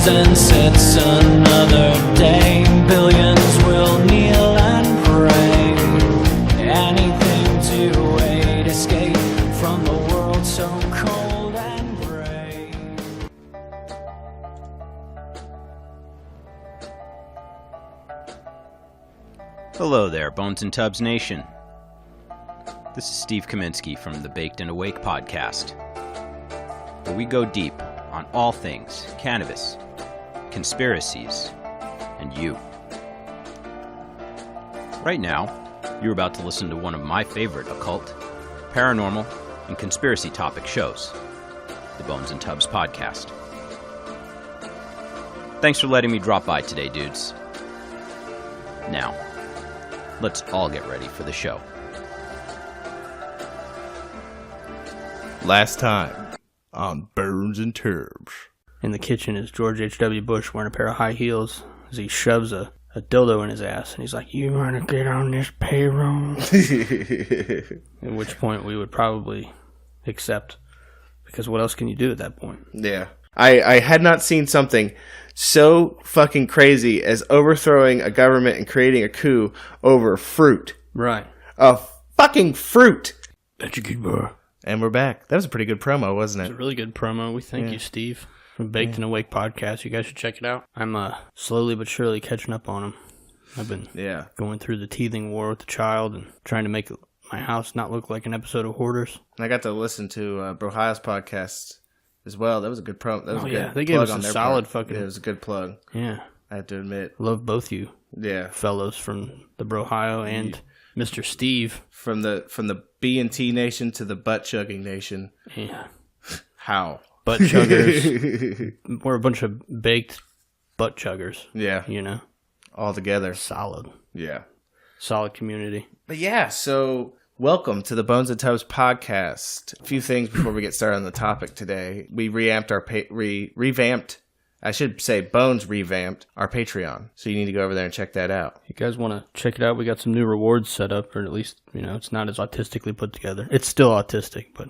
since it's another day, billions will kneel and pray. Anything to aid escape from the world so cold and gray. Hello there, Bones and Tubs Nation. This is Steve Kaminsky from the Baked and Awake podcast, where we go deep on all things cannabis, conspiracies, and you. Right now, you're about to listen to one of my favorite occult, paranormal, and conspiracy topic shows, the Bones and Tubs podcast. Thanks for letting me drop by today, dudes. Now, let's all get ready for the show. Last time on Bones and Tubs. In the kitchen is George H.W. Bush wearing a pair of high heels as he shoves a dildo in his ass. And he's like, "You want to get on this payroll?" At which point we would probably accept. Because what else can you do at that point? Yeah. I had not seen something so fucking crazy as overthrowing a government and creating a coup over fruit. Right. A fucking fruit. That's a good boy. And we're back. That was a pretty good promo, wasn't It's it? a really good promo. We thank you, Steve, from Baked and Awake podcast. You guys should check it out. I'm slowly but surely catching up on him. I've been going through the teething war with the child and trying to make my house not look like an episode of Hoarders. And I got to listen to Brohia's podcast as well. That was a good promo. That was a good They gave us a solid fucking... Yeah, it was a good plug. Yeah. I have to admit. Love both you. Yeah. Fellows from the Brohio and Mr. Steve. From the B&T nation to the butt chugging nation. Yeah. How? Butt chuggers. We're a bunch of baked butt chuggers. Yeah. You know? All together. Solid. Yeah. Solid community. But yeah, so welcome to the Bones and Tubs podcast. A few things before we get started on the topic today. We revamped Bones revamped our Patreon. So you need to go over there and check that out. You guys want to check it out? We got some new rewards set up, or at least, it's not as autistically put together. It's still autistic, but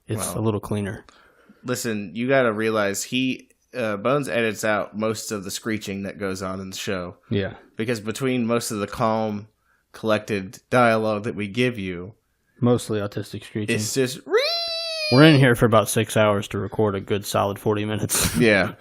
it's a little cleaner. Listen, you got to realize Bones edits out most of the screeching that goes on in the show. Yeah. Because between most of the calm, collected dialogue that we give you, mostly autistic screeching. it's just... We're in here for about 6 hours to record a good solid 40 minutes. Yeah.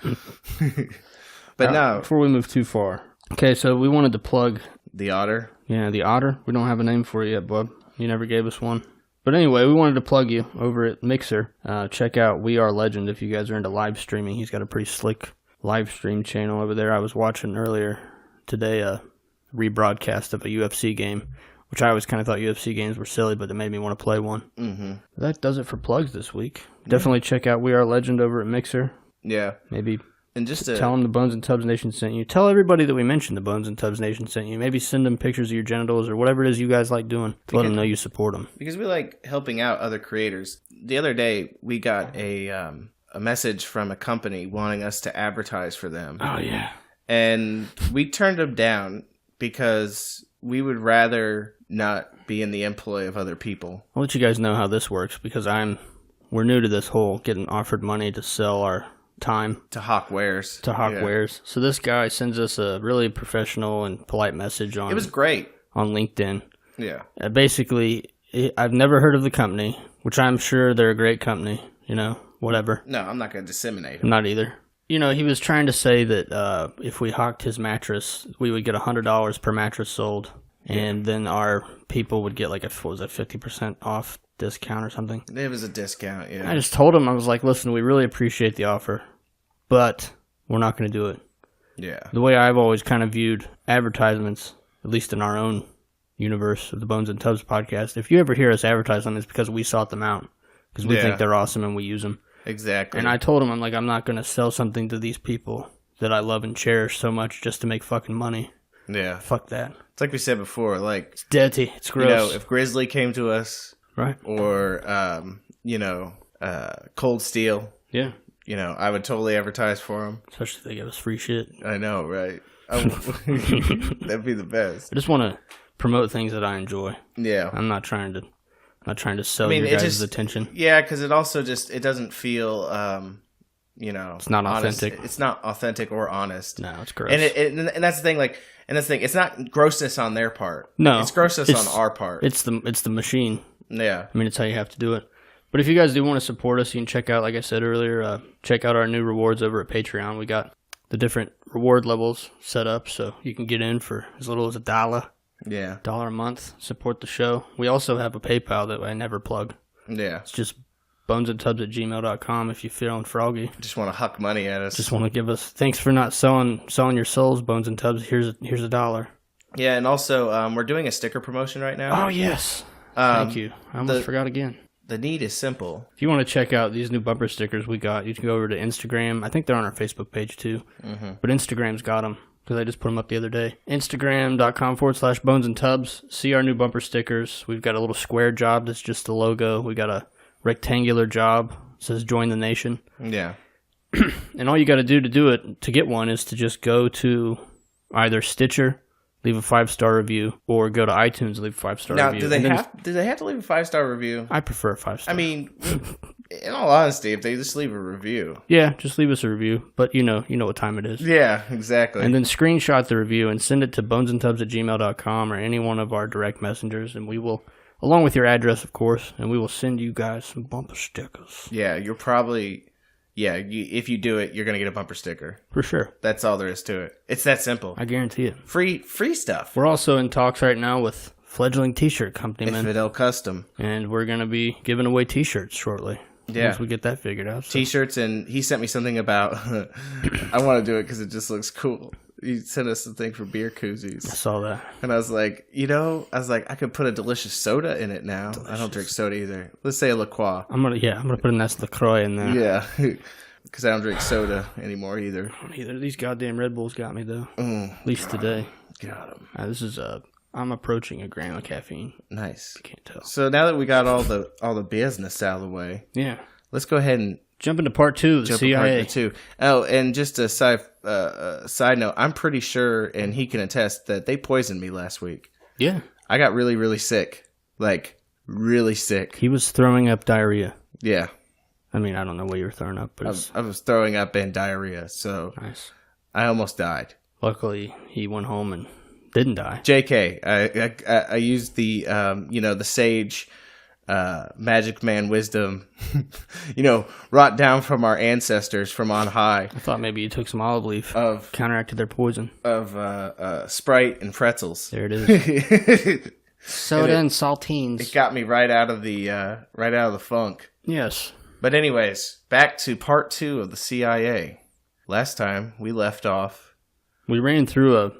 But now... Before we move too far. Okay, so we wanted to plug... The Otter? Yeah, the Otter. We don't have a name for it yet, bub. You never gave us one. But anyway, we wanted to plug you over at Mixer. Check out We Are Legend if you guys are into live streaming. He's got a pretty slick live stream channel over there. I was watching earlier today a rebroadcast of a UFC game, which I always kind of thought UFC games were silly, but it made me want to play one. Mm-hmm. That does it for plugs this week. Definitely check out We Are Legend over at Mixer. Yeah. Maybe and just tell them the Bones and Tubs Nation sent you. Tell everybody that we mentioned the Bones and Tubs Nation sent you. Maybe send them pictures of your genitals or whatever it is you guys like doing to let them know you support them. Because we like helping out other creators. The other day, we got a message from a company wanting us to advertise for them. Oh, yeah. And we turned them down because we would rather not be in the employ of other people. I'll let you guys know how this works because we're new to this whole getting offered money to sell our time. To hawk wares. So this guy sends us a really professional and polite message on... It was great. On LinkedIn. Yeah. Basically, I've never heard of the company, which I'm sure they're a great company, whatever. No, I'm not going to disseminate them. I'm not either. He was trying to say that if we hawked his mattress, we would get $100 per mattress sold, and then our people would get like a 50% off discount or something. It was a discount, yeah. I just told him, I was like, listen, we really appreciate the offer, but we're not going to do it. Yeah. The way I've always kind of viewed advertisements, at least in our own universe of the Bones and Tubs podcast, if you ever hear us advertise them, it's because we sought them out, because we think they're awesome and we use them. Exactly. And I told him, I'm not going to sell something to these people that I love and cherish so much just to make fucking money. Yeah. Fuck that. It's like we said before, it's dirty. It's gross. If Grizzly came to us, right? Or, Cold Steel. Yeah. I would totally advertise for them. Especially if they give us free shit. I know, right? That'd be the best. I just want to promote things that I enjoy. Yeah. I'm not trying to sell your guys' attention. Yeah, because it also it doesn't feel, it's not honest. authentic. It's not authentic or honest. No, it's gross. And that's the thing. It's not grossness on their part. No, it's grossness on our part. It's the machine. Yeah. I mean, it's how you have to do it. But if you guys do want to support us, you can check out, like I said earlier, check out our new rewards over at Patreon. We got the different reward levels set up, so you can get in for as little as $1. Yeah. $1 a month, support the show. We also have a PayPal that I never plug. Yeah. It's just bonesandtubs@gmail.com if you're feeling froggy. Just want to huck money at us. Just want to give us, thanks for not selling your souls, Bones and Tubs. Here's $1. Yeah, and also we're doing a sticker promotion right now. Oh, yes. Thank you. I almost forgot again. The need is simple. If you want to check out these new bumper stickers we got, you can go over to Instagram. I think they're on our Facebook page too. Mm-hmm. But Instagram's got them because I just put them up the other day. Instagram.com/bonesandtubs. See our new bumper stickers. We've got a little square job that's just the logo. We got a rectangular job. It says join the nation. Yeah. And all you got to do it to get one is to just go to either Stitcher, leave a 5-star review, or go to iTunes and leave a 5-star Now, review. do they have to leave a 5-star review? I prefer a 5-star. I mean, in all honesty, if they just leave a review. Yeah, just leave us a review. But you know what time it is. Yeah, exactly. And then screenshot the review and send it to bonesandtubs@gmail.com or any one of our direct messengers, and we will, along with your address, of course, and we will send you guys some bumper stickers. Yeah, you're probably... Yeah, if you do it, you're going to get a bumper sticker. For sure. That's all there is to it. It's that simple. I guarantee it. Free stuff. We're also in talks right now with fledgling t-shirt company, man. Fidel Custom. And we're going to be giving away t-shirts shortly. Yeah. Once we get that figured out. So. T-shirts, and he sent me something about... I want to do it because it just looks cool. He sent us something for beer koozies. I saw that. And I was like, I could put a delicious soda in it now. I don't drink soda either. Let's say a La Croix. I'm gonna put a nice LaCroix in there. Yeah. Because I don't drink soda anymore either. Either these goddamn Red Bulls got me though. At least today. Got them. I'm approaching a gram of caffeine. Nice. You can't tell. So now that we got all the business out of the way, Yeah. let's go ahead and Jump into part 2 of the CIA. too. Oh, and just a side note, I'm pretty sure, and he can attest, that they poisoned me last week. Yeah. I got really, really sick. Like, really sick. He was throwing up diarrhea. Yeah. I mean, I don't know what you were throwing up, but I was throwing up and diarrhea, so nice. I almost died. Luckily, he went home and didn't die. JK, I used the the sage magic man wisdom, wrought down from our ancestors from on high. I thought maybe you took some olive leaf, counteracted their poison. Of Sprite and pretzels. There it is. Soda and saltines. It got me right out of the funk. Yes. But anyways, back to part 2 of the CIA. Last time we left off, we ran through a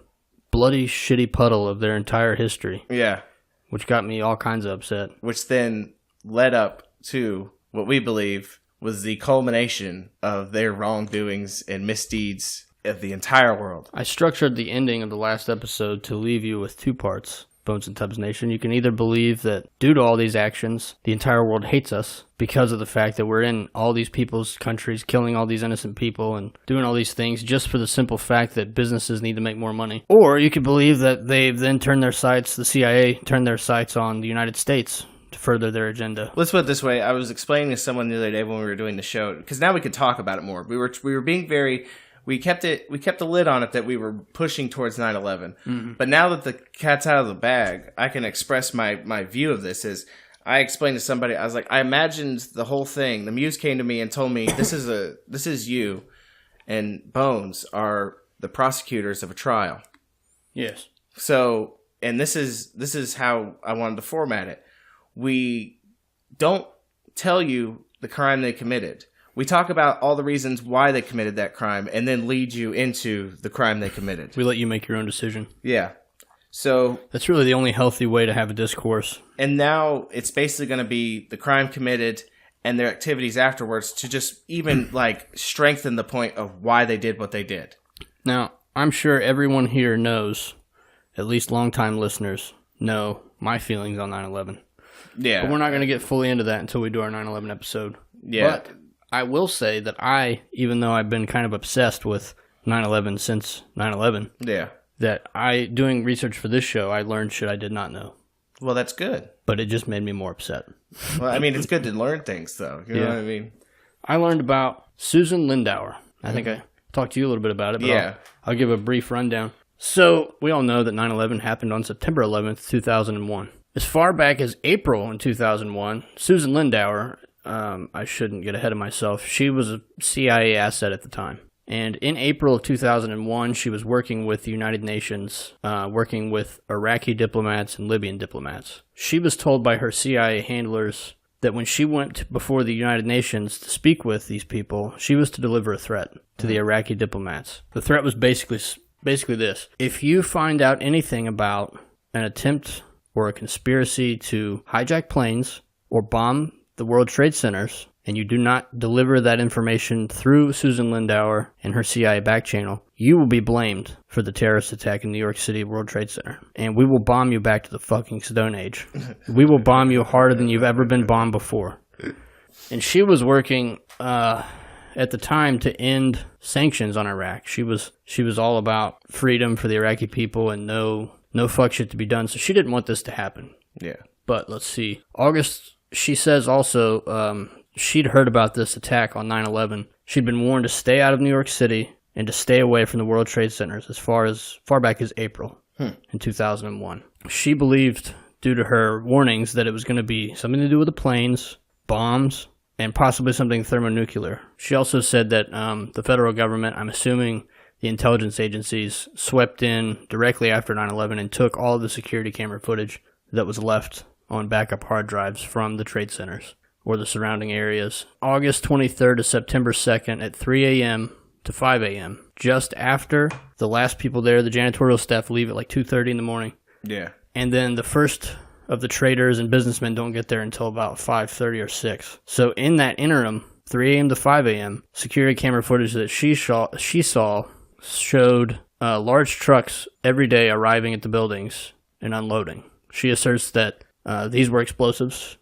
bloody shitty puddle of their entire history. Yeah. Which got me all kinds of upset. Which then led up to what we believe was the culmination of their wrongdoings and misdeeds of the entire world. I structured the ending of the last episode to leave you with 2 parts, Bones and Tubs Nation. You can either believe that due to all these actions, the entire world hates us because of the fact that we're in all these people's countries, killing all these innocent people and doing all these things just for the simple fact that businesses need to make more money. Or you could believe that they've then turned their sights, the CIA turned their sights on the United States to further their agenda. Let's put it this way. I was explaining to someone the other day when we were doing the show, because now we could talk about it more. We were being very... We kept the lid on it that we were pushing towards 9/11. Mm-hmm. But now that the cat's out of the bag, I can express my view of this. Is I explained to somebody, I was like, I imagined the whole thing. The muse came to me and told me, this is you, and Bones are the prosecutors of a trial. Yes. So, and this is how I wanted to format it. We don't tell you the crime they committed. We talk about all the reasons why they committed that crime and then lead you into the crime they committed. We let you make your own decision. Yeah. So that's really the only healthy way to have a discourse. And now it's basically going to be the crime committed and their activities afterwards to just even strengthen the point of why they did what they did. Now, I'm sure everyone here knows, at least longtime listeners, know my feelings on 9/11. Yeah. But we're not going to get fully into that until we do our 9/11 episode. Yeah. But I will say that even though I've been kind of obsessed with 9/11 since 9/11, yeah, that doing research for this show, I learned shit I did not know. Well, that's good. But it just made me more upset. Well, I mean, it's good to learn things, though. You know what I mean? I learned about Susan Lindauer. I think I talked to you a little bit about it, but Yeah. I'll give a brief rundown. So, we all know that 9/11 happened on September 11th, 2001. As far back as April in 2001, Susan Lindauer, I shouldn't get ahead of myself, she was a CIA asset at the time. And in April of 2001, she was working with the United Nations, working with Iraqi diplomats and Libyan diplomats. She was told by her CIA handlers that when she went before the United Nations to speak with these people, she was to deliver a threat to the Iraqi diplomats. The threat was basically this. If you find out anything about an attempt or a conspiracy to hijack planes or bomb the World Trade Centers, and you do not deliver that information through Susan Lindauer and her CIA back channel, you will be blamed for the terrorist attack in New York City World Trade Center. And we will bomb you back to the fucking Stone Age. We will bomb you harder than you've ever been bombed before. And she was working at the time to end sanctions on Iraq. She was all about freedom for the Iraqi people and no fuck shit to be done. So she didn't want this to happen. Yeah. But let's see. August, she says also she'd heard about this attack on 9/11. She'd been warned to stay out of New York City and to stay away from the World Trade Centers as far back as April in 2001. She believed, due to her warnings, that it was going to be something to do with the planes, bombs, and possibly something thermonuclear. She also said that the federal government, I'm assuming the intelligence agencies, swept in directly after 9/11 and took all of the security camera footage that was left on backup hard drives from the trade centers or the surrounding areas. August 23rd to September 2nd at 3 a.m. to 5 a.m., just after the last people there, the janitorial staff, leave at like 2:30 in the morning. Yeah. And then the first of the traders and businessmen don't get there until about 5:30 or 6. So in that interim, 3 a.m. to 5 a.m., security camera footage that she saw showed large trucks every day arriving at the buildings and unloading. She asserts that these were explosives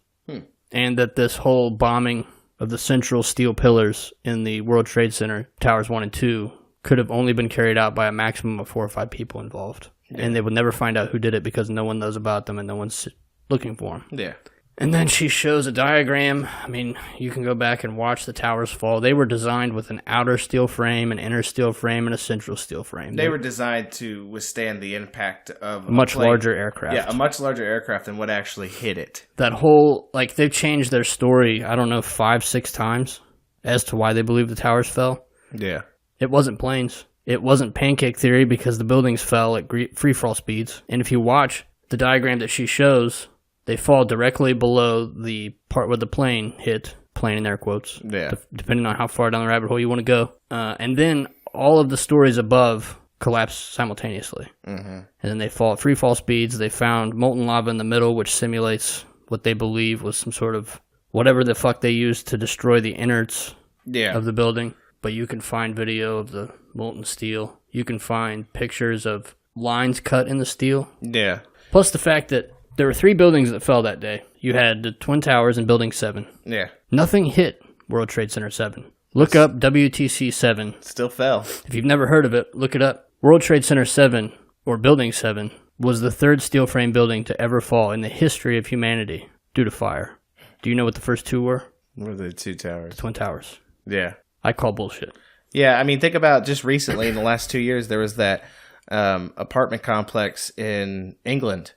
and that this whole bombing of the central steel pillars in the World Trade Center, Towers 1 and 2, could have only been carried out by a maximum of 4 or 5 people involved. Yeah. And they would never find out who did it because no one knows about them and no one's looking for them. Yeah. And then she shows a diagram. I mean, you can go back and watch the towers fall. They were designed with an outer steel frame, an inner steel frame, and a central steel frame. They were designed to withstand the impact of a much larger aircraft. Yeah, a much larger aircraft than what actually hit it. That whole, like, they've changed their story, I don't know, 5-6 times as to why they believe the towers fell. Yeah. It wasn't planes. It wasn't pancake theory because the buildings fell at free fall speeds. And if you watch the diagram that she shows, they fall directly below the part where the plane hit, plane in air quotes, depending on how far down the rabbit hole you want to go. And then all of the stories above collapse simultaneously. Mm-hmm. And then they fall at free fall speeds. They found molten lava in the middle, which simulates what they believe was some sort of whatever the fuck they used to destroy the innards of the building. But you can find video of the molten steel. You can find pictures of lines cut in the steel. Yeah. Plus the fact that there were 3 buildings that fell that day. You had the Twin Towers and Building 7. Yeah. Nothing hit World Trade Center 7. Look up WTC 7. Still fell. If you've never heard of it, look it up. World Trade Center 7, or Building 7, was the 3rd steel frame building to ever fall in the history of humanity due to fire. Do you know what the first 2 were? What were the 2 towers? The Twin Towers. Yeah. I call bullshit. Yeah, I mean, think about just recently, in the last 2 years, there was that apartment complex in England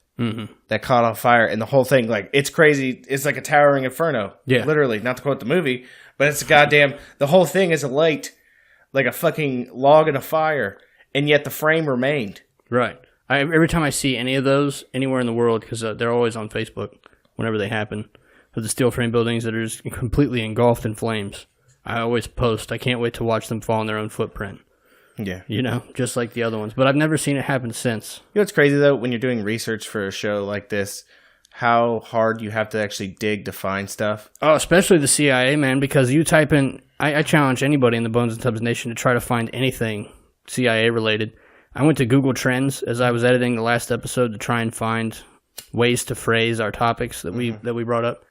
that caught on fire, and the whole thing, like, it's crazy. It's like a towering inferno. Yeah. Literally, not to quote the movie, but it's a goddamn, the whole thing is alight like a fucking log in a fire, and yet the frame remained. Right. Every time I see any of those anywhere in the world, because they're always on Facebook whenever they happen, of the steel frame buildings that are just completely engulfed in flames, I always post, I can't wait to watch them fall in their own footprint. Yeah. You know, just like the other ones. But I've never seen it happen since. You know what's crazy, though? When you're doing research for a show like this, how hard you have to actually dig to find stuff. Oh, especially the CIA, man, because you type in... I challenge anybody in the Bones and Tubs Nation to try to find anything CIA-related. I went to Google Trends as I was editing the last episode to try and find ways to phrase our topics that we brought up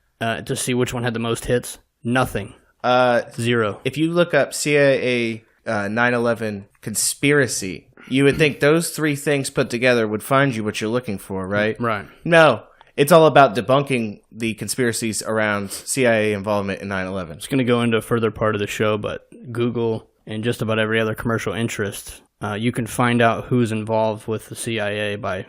to see which one had the most hits. Nothing. 0. If you look up CIA 9/11 conspiracy, you would think those 3 things put together would find you what you're looking for, right? Right. No. it's all about debunking the conspiracies around CIA involvement in 9/11. It's going to go into a further part of the show, but Google and just about every other commercial interest, you can find out who's involved with the CIA by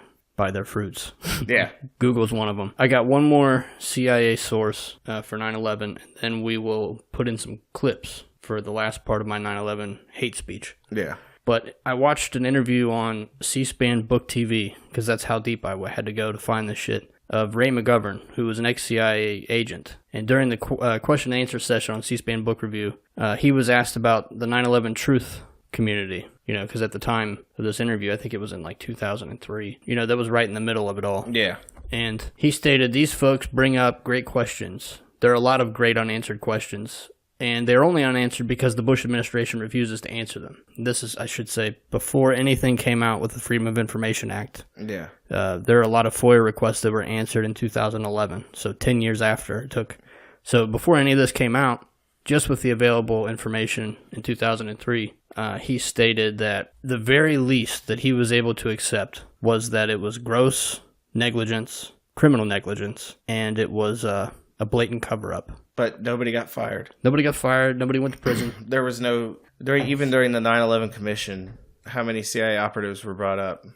their fruits. Yeah. Google's one of them. I got one more CIA source for 9/11, and then we will put in some clips for the last part of my 9/11 hate speech. Yeah. But I watched an interview on C-SPAN Book TV, because that's how deep I had to go to find this shit, of Ray McGovern, who was an ex-CIA agent. And during the question and answer session on C-SPAN Book Review, he was asked about the 9/11 truth community, because at the time of this interview, I think it was in like 2003, that was right in the middle of it all. Yeah. And he stated, these folks bring up great questions. There are a lot of great unanswered questions, and they're only unanswered because the Bush administration refuses to answer them. This is, I should say, before anything came out with the Freedom of Information Act. Yeah. There are a lot of FOIA requests that were answered in 2011, so 10 years after it took. So before any of this came out, just with the available information in 2003, he stated that the very least that he was able to accept was that it was gross negligence, criminal negligence, and it was a blatant cover-up. But nobody got fired. Nobody got fired. Nobody went to prison. There was no... Even during the 9/11 commission, how many CIA operatives were brought up?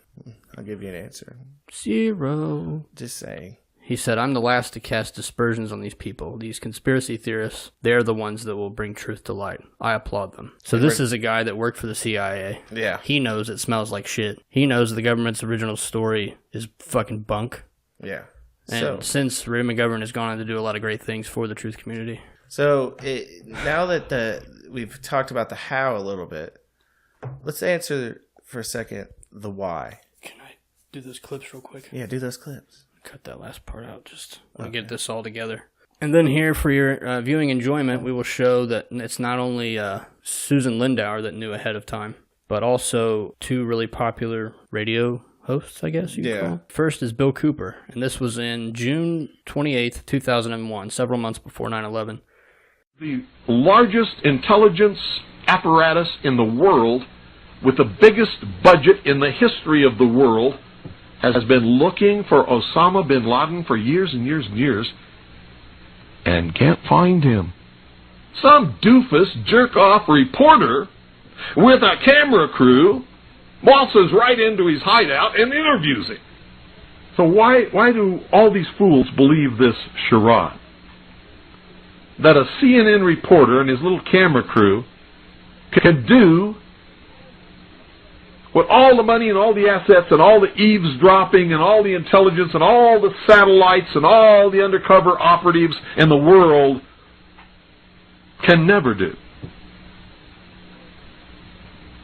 I'll give you an answer. 0. Just saying. He said, I'm the last to cast aspersions on these people. These conspiracy theorists, they're the ones that will bring truth to light. I applaud them. So this is a guy that worked for the CIA. Yeah. He knows it smells like shit. He knows the government's original story is fucking bunk. Yeah. And since Ray McGovern has gone on to do a lot of great things for the truth community. So now that we've talked about the how a little bit, let's answer for a second the why. Can I do those clips real quick? Yeah, do those clips. Cut that last part out. Just want to get this all together. And then here, for your viewing enjoyment, we will show that it's not only Susan Lindauer that knew ahead of time, but also two really popular radio hosts, I guess you could call them. First is Bill Cooper, and this was in June 28th, 2001, several months before 9/11. The largest intelligence apparatus in the world, with the biggest budget in the history of the world, has been looking for Osama bin Laden for years and years and years, and can't find him. Some doofus jerk-off reporter with a camera crew waltzes right into his hideout and interviews him. So why do all these fools believe this charade? That a CNN reporter and his little camera crew can do what all the money and all the assets and all the eavesdropping and all the intelligence and all the satellites and all the undercover operatives in the world can never do.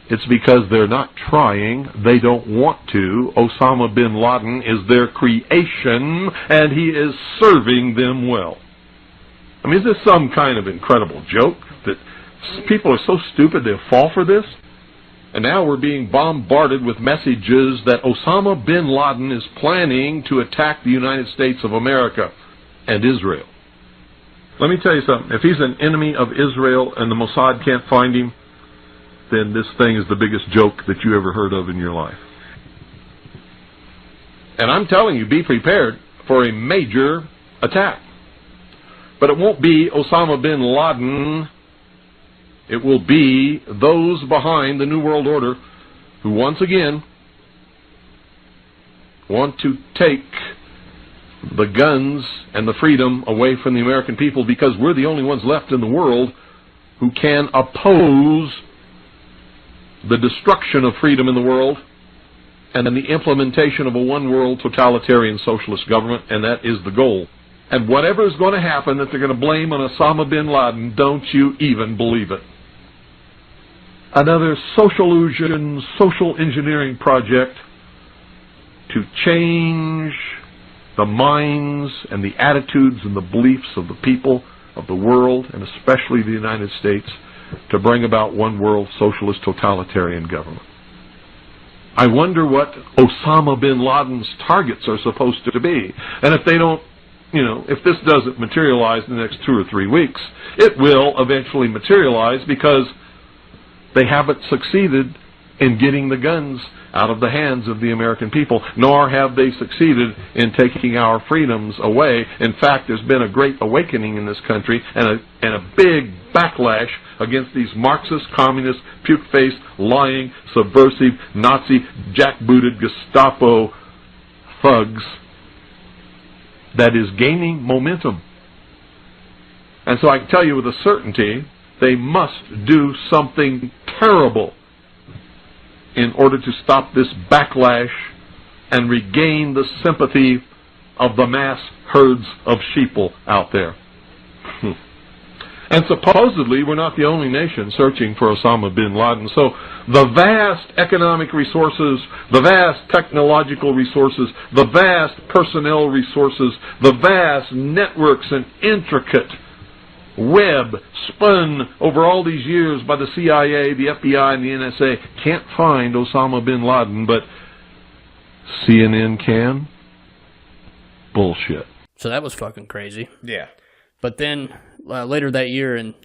It's because they're not trying, they don't want to. Osama bin Laden is their creation, and he is serving them well. I mean, is this some kind of incredible joke that people are so stupid they'll fall for this? And now we're being bombarded with messages that Osama bin Laden is planning to attack the United States of America and Israel. Let me tell you something. If he's an enemy of Israel and the Mossad can't find him, then this thing is the biggest joke that you ever heard of in your life. And I'm telling you, be prepared for a major attack. But it won't be Osama bin Laden. It will be those behind the New World Order who once again want to take the guns and the freedom away from the American people, because we're the only ones left in the world who can oppose the destruction of freedom in the world and then the implementation of a one-world totalitarian socialist government, and that is the goal. And whatever is going to happen that they're going to blame on Osama bin Laden, don't you even believe it. Another social illusion, social engineering project to change the minds and the attitudes and the beliefs of the people of the world, and especially the United States, to bring about one world socialist totalitarian government. I wonder what Osama bin Laden's targets are supposed to be. And if they don't, if this doesn't materialize in the next 2 or 3 weeks, it will eventually materialize, because they haven't succeeded in getting the guns out of the hands of the American people, nor have they succeeded in taking our freedoms away. In fact, there's been a great awakening in this country and a big backlash against these Marxist, communist, puke-faced, lying, subversive, Nazi, jackbooted Gestapo thugs that is gaining momentum. And so I can tell you with a certainty, they must do something terrible in order to stop this backlash and regain the sympathy of the mass herds of sheeple out there. And supposedly we're not the only nation searching for Osama bin Laden. So the vast economic resources, the vast technological resources, the vast personnel resources, the vast networks and intricate web spun over all these years by the CIA, the FBI, and the NSA can't find Osama bin Laden, but CNN can? Bullshit. So that was fucking crazy. Yeah. But then later that year in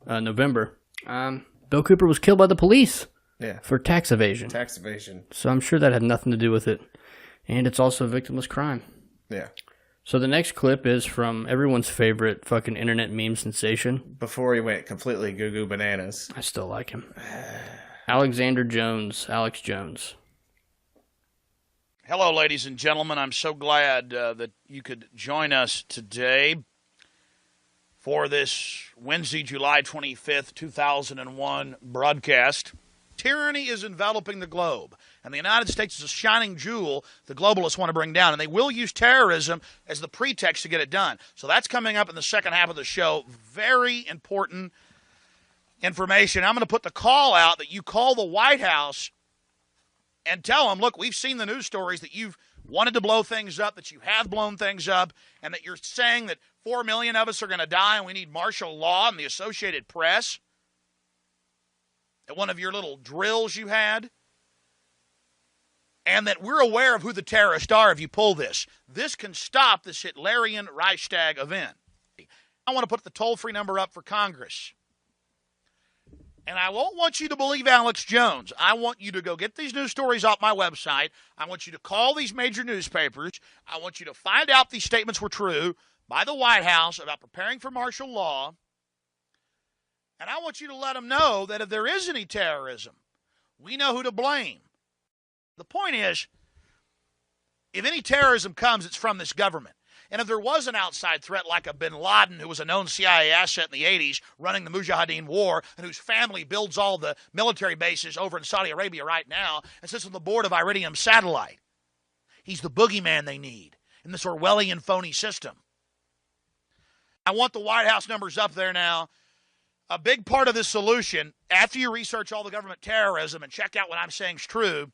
November, Bill Cooper was killed by the police Yeah. for tax evasion. Tax evasion. So I'm sure that had nothing to do with it. And it's also a victimless crime. Yeah. So the next clip is from everyone's favorite fucking internet meme sensation. Before he went completely goo-goo bananas. I still like him. Alexander Jones, Alex Jones. Hello, ladies and gentlemen. I'm so glad that you could join us today for this Wednesday, July 25th, 2001 broadcast. Tyranny is enveloping the globe, and the United States is a shining jewel the globalists want to bring down, and they will use terrorism as the pretext to get it done. So that's coming up in the second half of the show. Very important information. I'm going to put the call out that you call the White House and tell them, look, we've seen the news stories that you've wanted to blow things up, that you have blown things up, and that you're saying that 4 million of us are going to die and we need martial law and the Associated Press at one of your little drills you had, and that we're aware of who the terrorists are if you pull this. This can stop this Hitlerian Reichstag event. I want to put the toll-free number up for Congress. And I won't want you to believe Alex Jones. I want you to go get these news stories off my website. I want you to call these major newspapers. I want you to find out these statements were true by the White House about preparing for martial law. And I want you to let them know that if there is any terrorism, we know who to blame. The point is, if any terrorism comes, it's from this government. And if there was an outside threat like a bin Laden, who was a known CIA asset in the 80s, running the Mujahideen war, and whose family builds all the military bases over in Saudi Arabia right now, and sits on the board of Iridium Satellite. He's the boogeyman they need in this Orwellian phony system. I want the White House numbers up there now. A big part of this solution, after you research all the government terrorism and check out what I'm saying is true,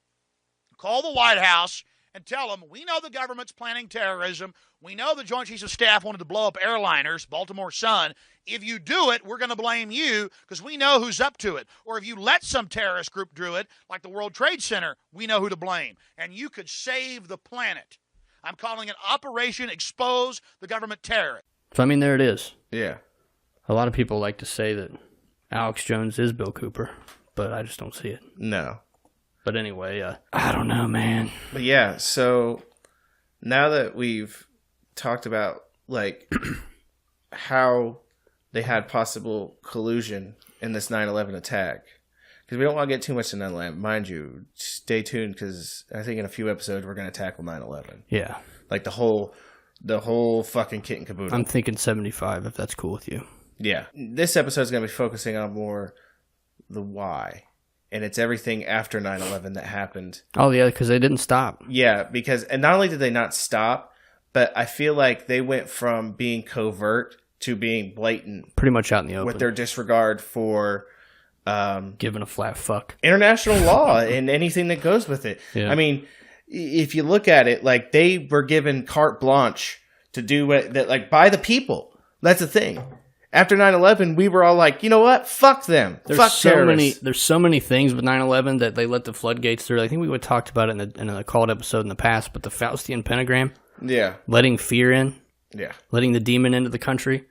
call the White House and tell them, we know the government's planning terrorism. We know the Joint Chiefs of Staff wanted to blow up airliners, Baltimore Sun. If you do it, we're going to blame you because we know who's up to it. Or if you let some terrorist group do it, like the World Trade Center, we know who to blame. And you could save the planet. I'm calling it Operation Expose the Government Terrorist. So, I mean, there it is. Yeah. A lot of people like to say that Alex Jones is Bill Cooper, but I just don't see it. No. But anyway, I don't know, man. But yeah, so now that we've talked about, like, how they had possible collusion in this 9/11 attack, because we don't want to get too much into 9/11. Mind you, stay tuned, because I think in a few episodes we're going to tackle 9/11. Yeah. Like the whole fucking kit and caboodle. I'm thinking 75, if that's cool with you. Yeah. This episode is going to be focusing on more the why. And it's everything after 9/11 that happened. Oh, yeah, because they didn't stop. Yeah, because, and not only did they not stop, but I feel like they went from being covert to being blatant Pretty much out in the open. with their disregard for Giving a flat fuck. international law and anything that goes with it. Yeah. I mean, if you look at it, like, they were given carte blanche to do what, that, like, by the people. That's the thing. After 9/11, we were all like, you know what? Fuck them. Fuck terrorists. There's so many things with 9/11 that they let the floodgates through. I think we talked about it in a called episode in the past, but the Faustian pentagram, Yeah. letting fear in, Yeah. letting the demon into the country.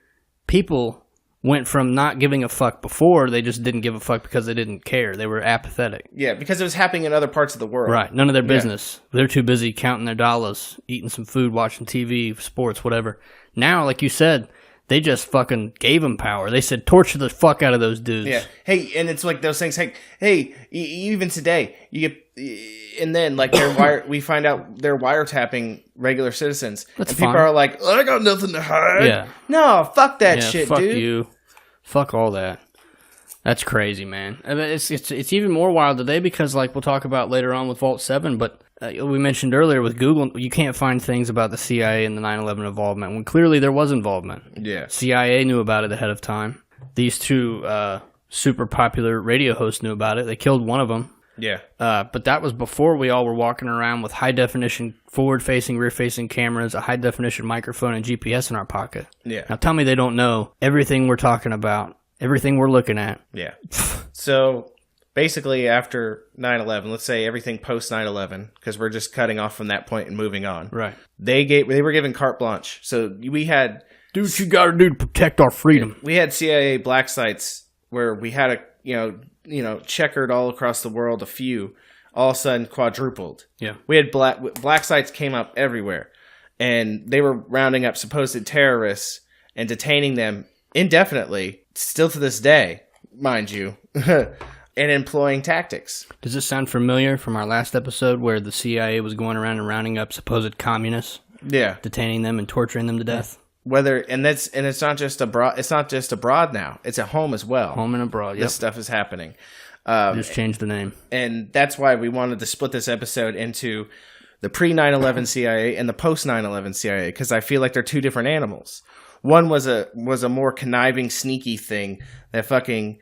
People went from not giving a fuck before, they just didn't give a fuck because they didn't care. They were apathetic. Yeah, because it was happening in other parts of the world. Right. None of their business. They're too busy counting their dollars, eating some food, watching TV, sports, whatever. Now, like you said, they just fucking gave them power. They said, torture the fuck out of those dudes. Yeah. Hey, and it's like those things. Hey, even today, you get, and then like we find out they're wiretapping regular citizens, That's and people fine. are like, I got nothing to hide. Yeah. No, fuck that Yeah, shit, fuck dude. you. Fuck all that. That's crazy, man. I mean, it's even more wild today because, like, we'll talk about later on with Vault 7, but we mentioned earlier with Google, you can't find things about the CIA and the 9/11 involvement when clearly there was involvement. Yeah. CIA knew about it ahead of time. These two super popular radio hosts knew about it. They killed one of them. Yeah. But that was before we all were walking around with high-definition forward-facing, rear-facing cameras, a high-definition microphone, and GPS in our pocket. Yeah. Now tell me they don't know everything we're talking about, everything we're looking at. Yeah. So basically, after 9/11, let's say everything post 9/11, because we're just cutting off from that point and moving on. Right. They were given carte blanche. So we had Do what you gotta do to protect our freedom. CIA black sites where we had checkered all across the world, a few, all of a sudden quadrupled. Yeah. We had black sites came up everywhere, and they were rounding up supposed terrorists and detaining them indefinitely, still to this day, mind you, and employing tactics. Does this sound familiar from our last episode where the CIA was going around and rounding up supposed communists, Yeah. detaining them and torturing them to death? It's not just abroad. It's not just abroad now. It's at home as well. Home and abroad, yep. This stuff is happening. Just changed the name. And that's why we wanted to split this episode into the pre-9/11 CIA and the post-9/11 CIA, because I feel like they're two different animals. One was a more conniving, sneaky thing that fucking,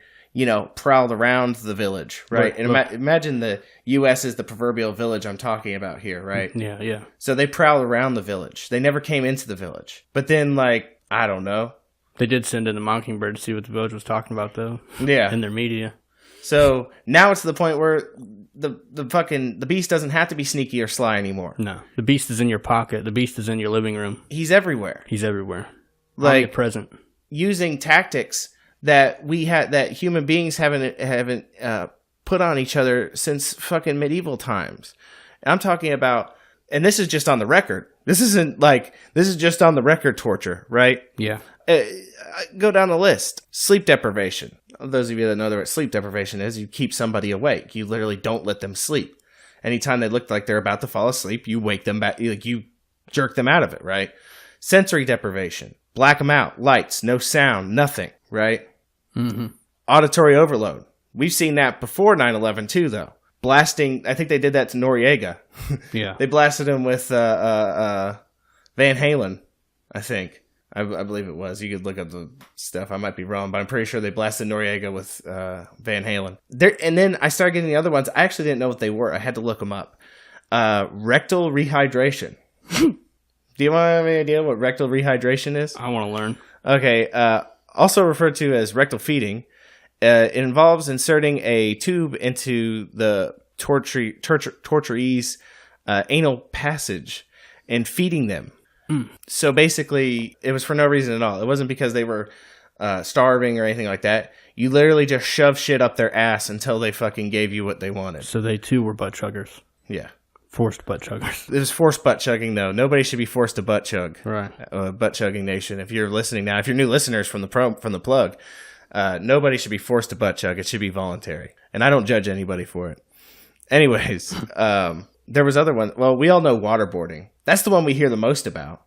prowled around the village, right? And imagine the U.S. is the proverbial village I'm talking about here, right? Yeah, yeah. So they prowled around the village. They never came into the village. But then, I don't know. They did send in a Mockingbird to see what the village was talking about, though. Yeah. In their media. So now it's to the point where the beast doesn't have to be sneaky or sly anymore. No. The beast is in your pocket. The beast is in your living room. He's everywhere. He's everywhere. Like present. using tactics that that human beings haven't put on each other since fucking medieval times. And I'm talking about, and this is just on the record. This is just on the record torture, right? Yeah. Go down the list. Sleep deprivation. Those of you that know what sleep deprivation is, you keep somebody awake. You literally don't let them sleep. Anytime they look like they're about to fall asleep, you wake them back. You jerk them out of it, right? Sensory deprivation. Black them out. Lights. No sound. Nothing, right? Mm-hmm. Auditory overload. We've seen that before 9/11 too, though. Blasting. I think they did that to Noriega. Yeah. They blasted him with Van Halen, I think. I believe it was. You could look up the stuff. I might be wrong, but I'm pretty sure they blasted Noriega with Van Halen. And then I started getting the other ones. I actually didn't know what they were. I had to look them up. Rectal rehydration. Do you have any idea what rectal rehydration is? I want to learn. Okay. Also referred to as rectal feeding. It involves inserting a tube into the torturee's anal passage and feeding them. So basically, it was for no reason at all. It wasn't because they were starving or anything like that. You literally just shove shit up their ass until they fucking gave you what they wanted. So they too were butt chuggers. Yeah. Forced butt chuggers. It was forced butt chugging, though. Nobody should be forced to butt chug. Right. Butt chugging nation. If you're listening now, if you're new listeners from the plug, nobody should be forced to butt chug. It should be voluntary. And I don't judge anybody for it. Anyways, there was other one. Well, we all know waterboarding. That's the one we hear the most about.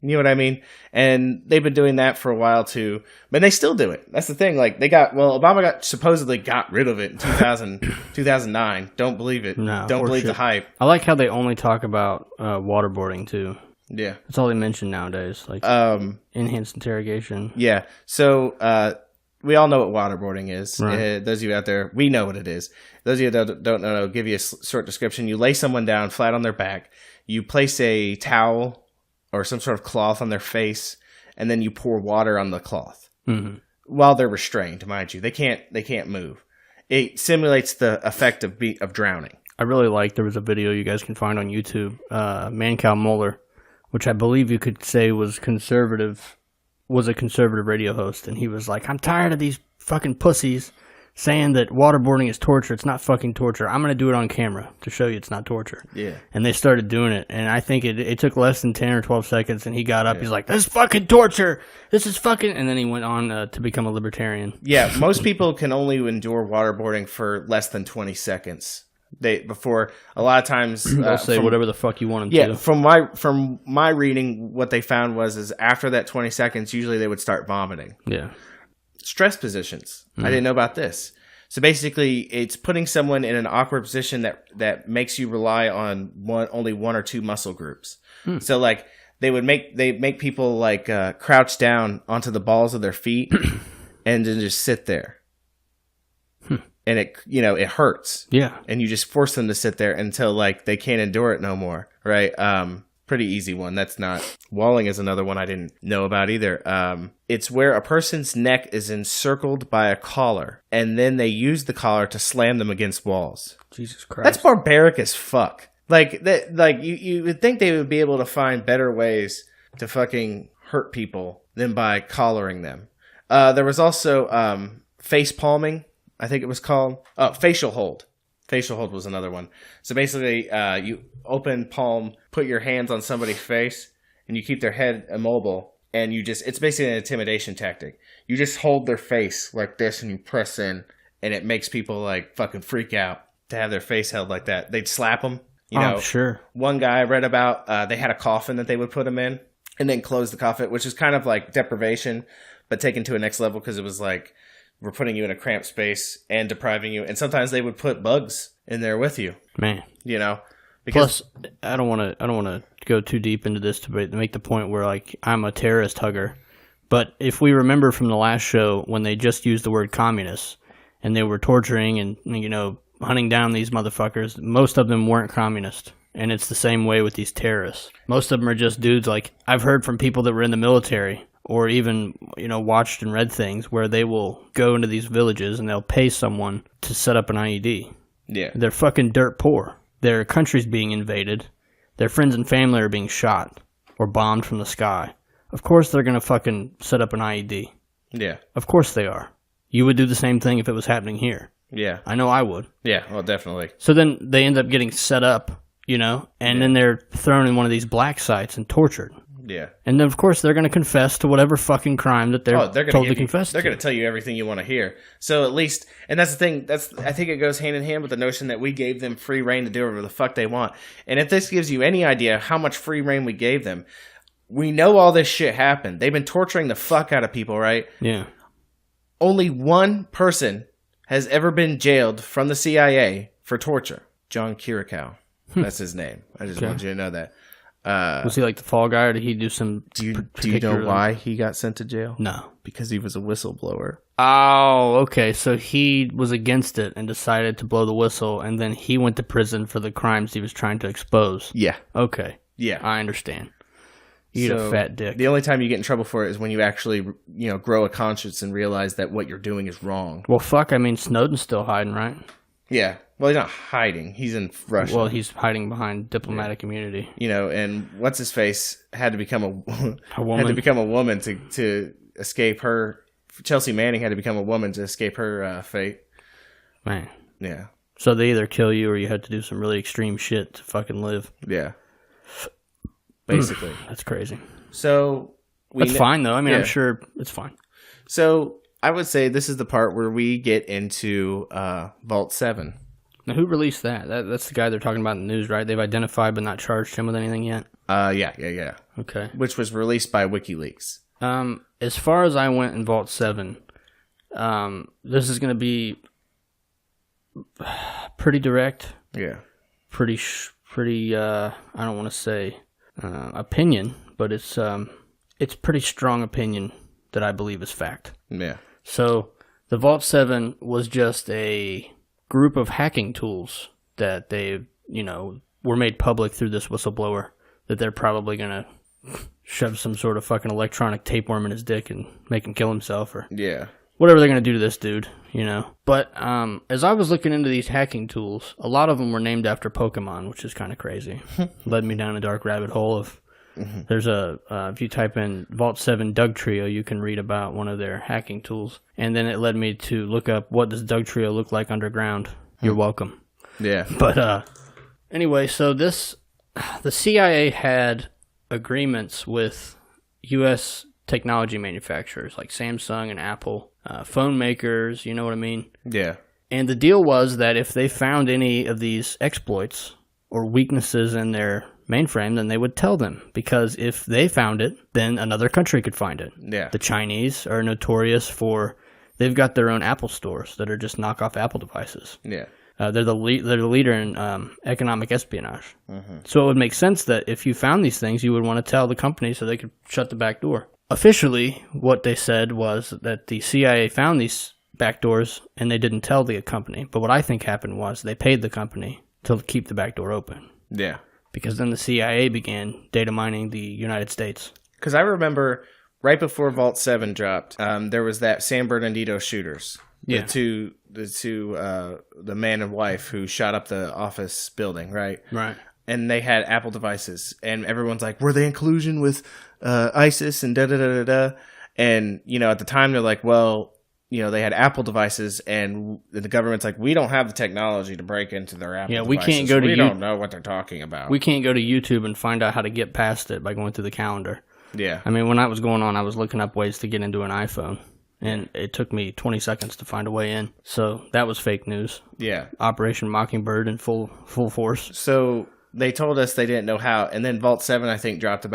You know what I mean? And they've been doing that for a while too, but they still do it. That's the thing. Like Obama supposedly got rid of it in 2009. Don't believe it. No, don't believe shit. the hype. I like how they only talk about waterboarding too. Yeah. That's all they mention nowadays. Like enhanced interrogation. Yeah. So we all know what waterboarding is. Right. Those of you out there, we know what it is. Those of you that don't know, I'll give you a short description. You lay someone down flat on their back. You place a towel or some sort of cloth on their face, and then you pour water on the cloth while they're restrained. Mind you, they can't move. It simulates the effect of drowning. I really like. There was a video you guys can find on YouTube, Mancow Mueller, which I believe you could say was conservative was a conservative radio host, and he was like, I'm tired of these fucking pussies saying that waterboarding is torture. It's not fucking torture. I'm going to do it on camera to show you it's not torture. Yeah. And they started doing it, and I think it took less than 10 or 12 seconds, and he got up. He's like, this is fucking torture. This is fucking... And then he went on to become a libertarian. Yeah, most people can only endure waterboarding for less than 20 seconds. Before a lot of times They'll say whatever the fuck you want them Yeah, to. from my reading, what they found was after that 20 seconds, usually they would start vomiting. Yeah. Stress positions. I didn't know about this. So basically, it's putting someone in an awkward position that makes you rely on only one or two muscle groups. So like they make people like crouch down onto the balls of their feet and then just sit there. And it hurts. Yeah. And you just force them to sit there until like they can't endure it no more. Right. Pretty easy one. That's not... Walling is another one I didn't know about either. It's where a person's neck is encircled by a collar, and then they use the collar to slam them against walls. Jesus Christ. That's barbaric as fuck. Like that. Like you would think they would be able to find better ways to fucking hurt people than by collaring them. There was also face palming, I think it was called. Oh, facial hold. Facial hold was another one. So basically, you open palm, put your hands on somebody's face, and you keep their head immobile, and it's basically an intimidation tactic. You just hold their face like this, and you press in, and it makes people like fucking freak out to have their face held like that. They'd slap them. Sure. One guy I read about, they had a coffin that they would put him in, and then close the coffin, which is kind of like deprivation, but taken to a next level because it was like, we're putting you in a cramped space and depriving you. And sometimes they would put bugs in there with you. Man. Because Plus, I don't want to go too deep into this to make the point where like I'm a terrorist hugger. But if we remember from the last show when they just used the word communists and they were torturing and hunting down these motherfuckers, most of them weren't communist. And it's the same way with these terrorists. Most of them are just dudes like I've heard from people that were in the military. Or even, watched and read things where they will go into these villages and they'll pay someone to set up an IED. Yeah. They're fucking dirt poor. Their country's being invaded. Their friends and family are being shot or bombed from the sky. Of course they're going to fucking set up an IED. Yeah. Of course they are. You would do the same thing if it was happening here. Yeah. I know I would. Yeah, well, definitely. So then they end up getting set up, and then they're thrown in one of these black sites and tortured. Yeah. And then, of course, they're going to confess to whatever fucking crime that they're told to confess to. They're going to tell you everything you want to hear. So at least, and that's the thing, I think it goes hand in hand with the notion that we gave them free reign to do whatever the fuck they want. And if this gives you any idea how much free reign we gave them, we know all this shit happened. They've been torturing the fuck out of people, right? Yeah. Only one person has ever been jailed from the CIA for torture. John Kirikow. That's his name. I just want you to know that. Was he like the fall guy, or did he do some... Do you know why he got sent to jail? No. Because he was a whistleblower. Oh, okay. So he was against it and decided to blow the whistle, and then he went to prison for the crimes he was trying to expose. Yeah. Okay. Yeah. I understand. You get a fat dick. The only time you get in trouble for it is when you actually, grow a conscience and realize that what you're doing is wrong. Well, fuck. I mean, Snowden's still hiding, right? Yeah. Well, he's not hiding. He's in Russia. Well, he's hiding behind diplomatic immunity. And what's his face had to become a woman. Had to become a woman to escape her. Chelsea Manning had to become a woman to escape her fate. Man. Yeah. So they either kill you or you have to do some really extreme shit to fucking live. Yeah. Basically. That's crazy. So that's fine though. I mean, I'm sure it's fine. So I would say this is the part where we get into Vault 7. Now, who released that? That's the guy they're talking about in the news, right? They've identified but not charged him with anything yet? Yeah. Okay. Which was released by WikiLeaks. As far as I went in Vault 7, this is going to be pretty direct. Yeah. Pretty, I don't want to say opinion, but it's pretty strong opinion that I believe is fact. Yeah. So the Vault 7 was just a group of hacking tools that they, were made public through this whistleblower that they're probably going to shove some sort of fucking electronic tapeworm in his dick and make him kill himself or whatever they're going to do to this dude, But as I was looking into these hacking tools, a lot of them were named after Pokemon, which is kind of crazy. Led me down a dark rabbit hole of There's if you type in Vault 7 Doug Trio, you can read about one of their hacking tools. And then it led me to look up what does Doug Trio look like underground. You're welcome. Yeah. But anyway, so the CIA had agreements with U.S. technology manufacturers like Samsung and Apple, phone makers, you know what I mean? Yeah. And the deal was that if they found any of these exploits or weaknesses in their mainframe, then they would tell them. Because if they found it, then another country could find it. Yeah. The Chinese are notorious for, they've got their own Apple stores that are just knockoff Apple devices. Yeah. They're the leader in economic espionage. So it would make sense that if you found these things, you would want to tell the company so they could shut the back door. Officially, what they said was that the CIA found these back doors and they didn't tell the company. But what I think happened was they paid the company to keep the back door open. Yeah. Because then the CIA began data mining the United States. Because I remember right before Vault 7 dropped, there was that San Bernardino shooters. Yeah. The man and wife who shot up the office building, right? Right. And they had Apple devices. And everyone's like, were they in collusion with ISIS and da-da-da-da-da? And, at the time they're like, well, they had Apple devices, and the government's like, we don't have the technology to break into their Apple devices. We can't go to We don't know what they're talking about. We can't go to YouTube and find out how to get past it by going through the calendar. Yeah. I mean, when that was going on, I was looking up ways to get into an iPhone, and it took me 20 seconds to find a way in. So that was fake news. Yeah. Operation Mockingbird in full force. So they told us they didn't know how, and then Vault 7, I think, dropped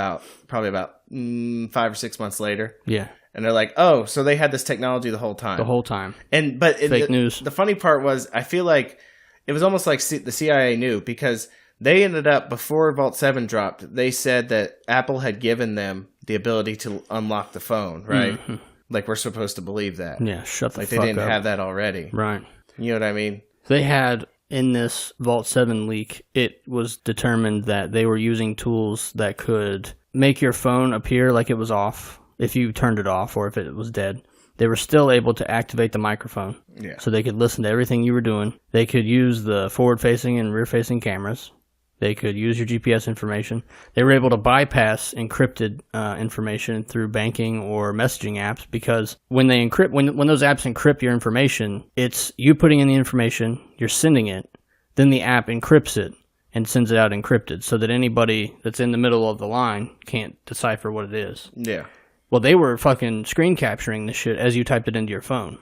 probably about 5 or 6 months later. Yeah. And they're like, oh, so they had this technology the whole time. The whole time. But Fake news. The funny part was, I feel like it was almost like the CIA knew, because they ended up, before Vault 7 dropped, they said that Apple had given them the ability to unlock the phone, right? Mm-hmm. Like, we're supposed to believe that. Yeah, shut the fuck up. Like, they didn't have that already. Right. You know what I mean? They had, in this Vault 7 leak, it was determined that they were using tools that could make your phone appear like it was off if you turned it off or if it was dead. They were still able to activate the microphone. Yeah. So they could listen to everything you were doing. They could use the forward-facing and rear-facing cameras. They could use your GPS information. They were able to bypass encrypted information through banking or messaging apps, because when they encrypt, when those apps encrypt your information, it's you putting in the information, you're sending it, then the app encrypts it and sends it out encrypted, so that anybody that's in the middle of the line can't decipher what it is. Yeah. Well, they were fucking screen capturing the shit as you typed it into your phone.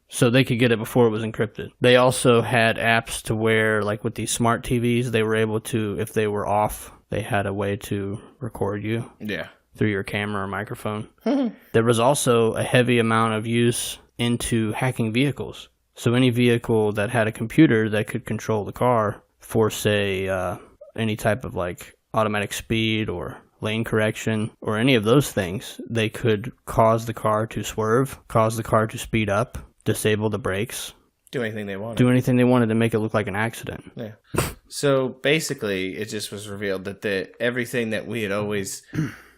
So they could get it before it was encrypted. They also had apps to where, like with these smart TVs, they were able to, if they were off, they had a way to record you. Yeah. Through your camera or microphone. There was also a heavy amount of use into hacking vehicles. So any vehicle that had a computer that could control the car for, say, any type of like automatic speed or lane correction or any of those things, they could cause the car to swerve, cause the car to speed up, disable the brakes, Do anything they wanted. do anything they wanted to make it look like an accident. Yeah. So basically, it just was revealed that everything that we had always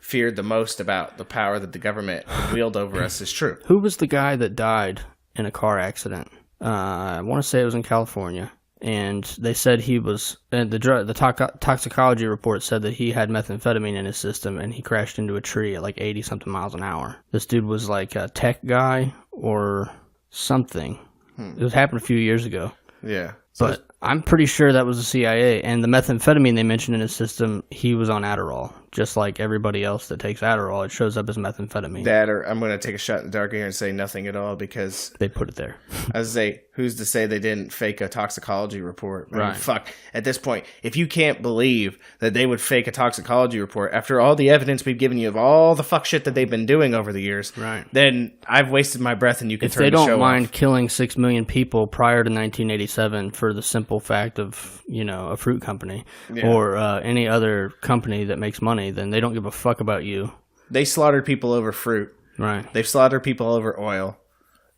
feared the most about the power that the government wield over us is true. Who was the guy that died in a car accident? I want to say it was in California. And they said he was, and the toxicology report said that he had methamphetamine in his system, and he crashed into a tree at like 80-something miles an hour. This dude was like a tech guy or something. It happened a few years ago. Yeah. But I'm pretty sure that was the CIA. And the methamphetamine they mentioned in his system, he was on Adderall. Just like everybody else that takes Adderall, it shows up as methamphetamine. That, or I'm going to take a shot in the dark here and say nothing at all, because They put it there. I was say, who's to say they didn't fake a toxicology report? I mean, Right. fuck. At this point, if you can't believe that they would fake a toxicology report after all the evidence we've given you of all the fuck shit that they've been doing over the years, Right. then I've wasted my breath and you can If turn they the show don't mind off. killing 6 million people prior to 1987 for the simple fact of, a fruit company or any other company that makes money, then they don't give a fuck about you. They slaughtered people over fruit. Right. They've slaughtered people over oil.